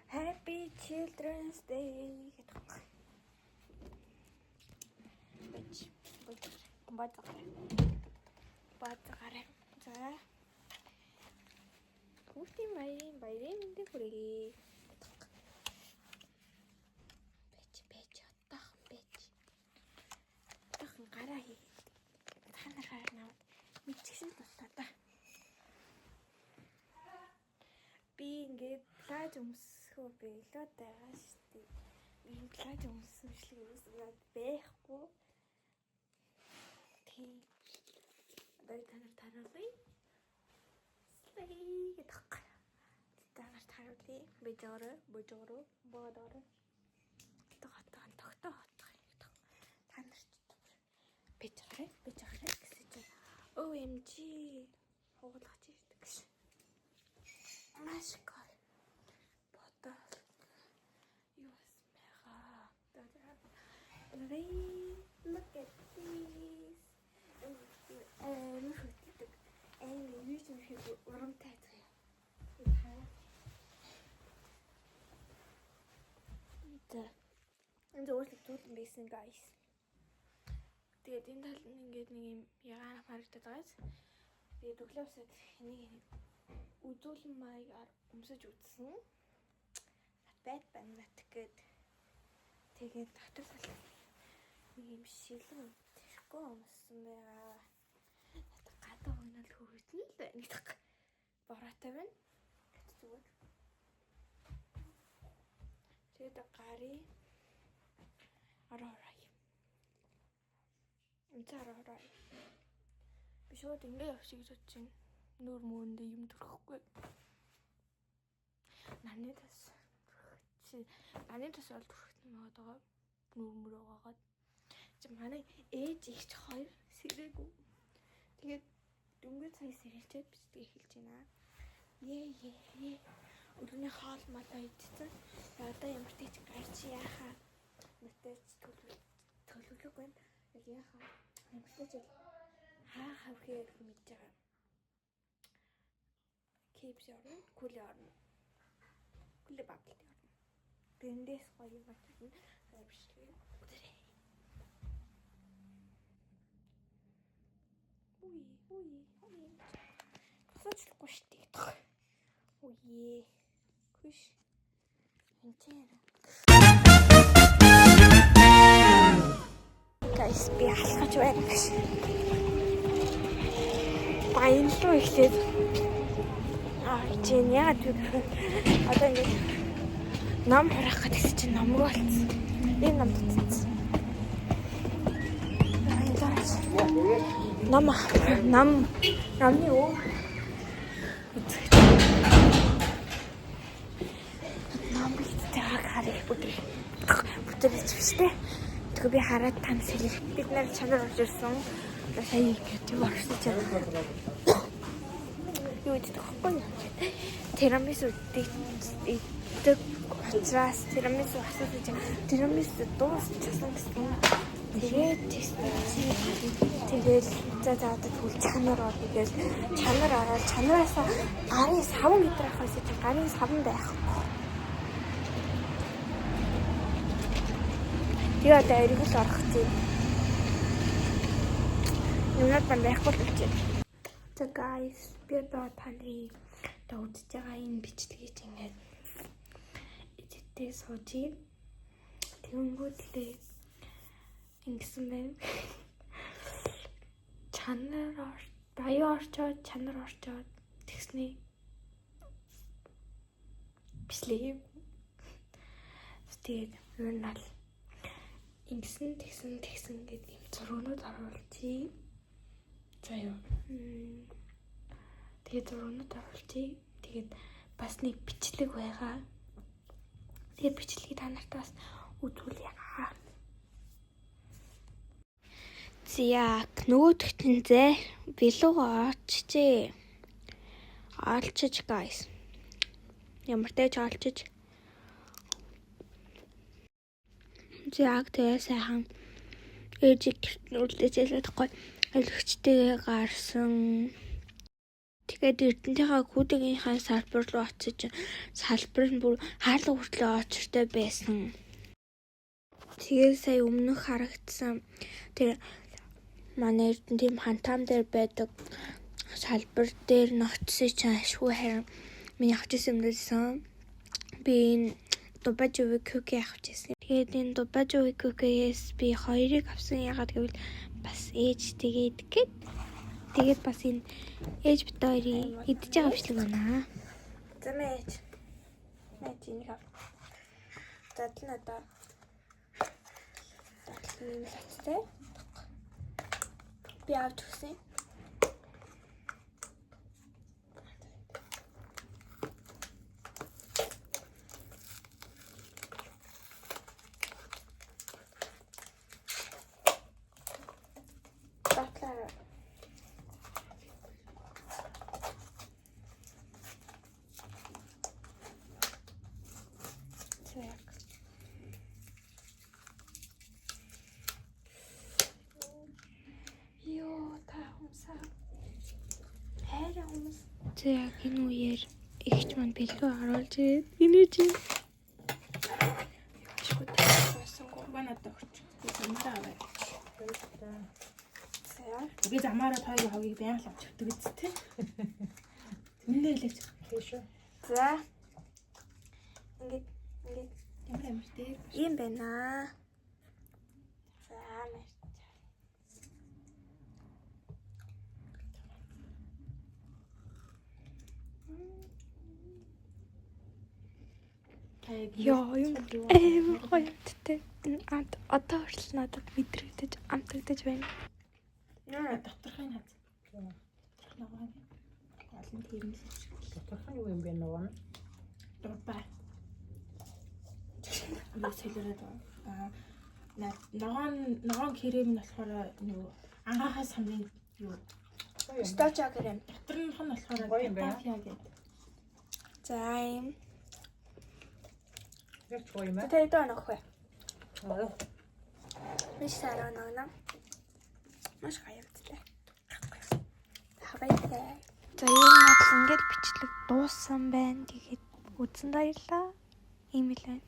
Happy Children's Day гэдэг. Бацгаар. За. Хүүхдийн баярын мэндийг хүргэе. Бэж отоохон гараа хий. Та нар харна. Мэдчихсэн тултаа та. Би ингээд плаж өмсөхөө байлаа даа шүү дээ. Би плаж өмсөмшлэг үүсгээд байхгүй. Тийм. Одоо та нар таруулъя. Слэй гэдэг. Та нар таруулъя. Божороо. Тогтоо. Та нар божороо гэсэн чинь OMG хуулгач ирдэг гэсэн. Маш гой. Бодол. Юу смеха. Look at this. Юу шиг урамтай заяа. Энэ зөвлөлт байсан guys. Тэгээд энэ тал ингээд нэг юм ягаан харагдаад байгаас. Тэгээд өглөөсөө энийг үзүүлэн маягаар өмсөж үзсэн. Бат гэд. Тэгээд дотор нэг юм шилэн тэрхүү өмссөн байгаа. Гадаа өнөл хөвгөлн л байна гэдэг. Бороотой байна. Гэт зүгээр. Тэгээд гари араа. Энцаараа. Би шууд ингэ явчих гэж бодож байна. Нүүр мөөндөө юм төрөхгүй. Наны тас бол төрөх юм байгаа. Нүүр мөрөөгаад. Чи манай ээж их хоёр сэрээгүй. Тэгээд дөнгөж сая сэрэлчээд бичдэг эхэлж байна. Ээ. Өдөрний хоол малаа идсэн. Одоо ямар ч гарч яахаа. Мэтэж төлөвлөг байна. Яг яахаа. Мэтэж хаа гэхээр мэдж байгаа. Keeps орно, кул орно. Кул баблт орно. Тэндээс гоё юм байна. Авшлээ. Уй. Сочлохгүй штий. Уй. Хүш. Энтэр. Guys, би алхаж байна гэж. Баян руу ихлээд чинь яагаад гэвэл одоо ингээд ном харах гэдэг чинь номруу болсон. Энэ ном tutсан. Намны юу? Намбигтэй харах бүтэрэч биштэй. Тэгвэл би хараад тамсэлээ. Бид нар чанар орж ирсэн. Сая гэдэг орсон чинь. Юу гэдэг вэ? Тирамису идэх учраас тирамису асууж тирамису дуусчихсан гэсэн. Тэгээд за тэгвэл чанар орно гэж чанар ороод чанараас гарын савн гэдэг ахаас чи гарын савн байхгүй. Тэгээ одоо эргэл орох тийм. Юунад байхгүй л гэж. So guys, би одоо таны үзэж байгаа энэ бичлэгийг ингээд эдитээ суужийн тэнгүүдлээ ингэсэн байна. Баян чанар орчоод тэгснээ бичлэгийг тэгээд юу нал ингэсэн гэдэг юм зургууд оруулъя. За юу. Тэгээд зургууд оруулъя. Тэгээд бас нэг бичлэг байгаа. Тэгээд бичлэгийг та нарт бас үзүүлье. Зяак нөгөөдөгт нь билүүгээ олчиж guys. Ямар ч олчиж. Зяак тэгээ сайхан ээжиг үлдээжээ тэгэхгүй өлөгчтэйгээ гарсан. Тэгээд Эрдэнэтийнхаа Күүдийнхаа салбар руу очиж салбар нь бүр хаалга хүртлээ очиртой байсан. Тэгээд сая өмнөх харагдсан тэр манай Эрдэнэтийн хантаам дээр байдаг салбар дээр нь очсон чинь ашгүй харин миний авч ирсэн юм дээсэн. Би энэ Дубажови күүкээ авч ирсэн. Тэгээд энэ Дубажови күүкээс би 2-ыг авсан. Ягаад гэвэл бас ээж тэгээд бас энэ ээж бит хоёрын идэж байгаа бичлэг байна. За мэж энийг ав. Задлан одоо задлан лацтай. Би авч өгсөн. Яг энэ үеэр ихч манд бэлгүй харуулж ирээд энэ чинь ашгүй тассан гурван надад өгч. Замаараа аваад. Би замаараа тойрог хогийг байнга л авч өгдөг биз тээ. Тэндээ хэлээч. Тийш үү. За. Ингээд ямар амар дээр юм байна. За маш. Яа, юм гоётой. Одоо хүртэл надад мэдрэгдэж, амтагдаж байна. Яа, доторхын хаз. Доторхын олон тийм л. Доторхын юу юм бэ нөгөө? Дурбай. Юу сэлэрээд байна. Ногоон крем нь болохоор нөгөө ангаахаа самын юу? Стача крем. Доторх нь болохоор тафиа гэдэг. За юм. Тэ ito ano ko eh. Oo. May sarang na. Mas kaya tila. Хавайтай. За ер нь бол ингээд бичлэг дууссан байна. Тэгээд үзэн баярлаа. Ийм л байна.